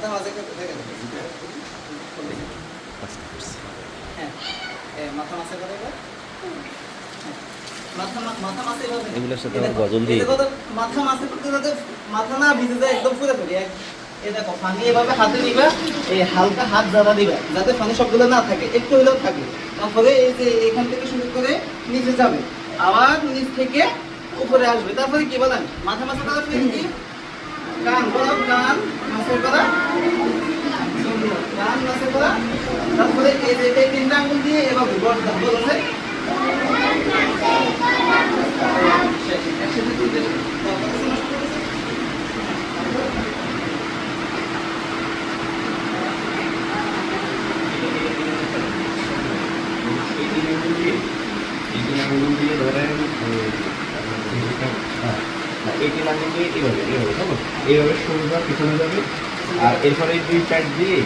মাথা মাঝে থেকে হ্যাঁ মাথা মাঝে করে এগুলোর সাথে আবার গজল দিয়ে মাথা মাঝে করতে যাতে মাথা না ভিজে যায় একদম পুরো পুরি এই দেখো পানি এভাবে হাতে নিবা এই হালকা হাত জ্বালা দিবা যাতে পানি সবগুলো না থাকে একটু হলেও থাকে তারপরে এই যে এখান থেকে শুরু করে নিচে যাবে আবার নিচ থেকে উপরে আসবে তারপরে কি বলেন মাথা মাঝে করা কি কান বলো কান মাঝে করা কান মাঝে করা তারপরে এই যে এই তিনটা আঙ্গুল দিয়ে এভাবে বলছে এইভাবে শুরু পিছনে যাবে আর এরপরে দুই সাইড দিয়ে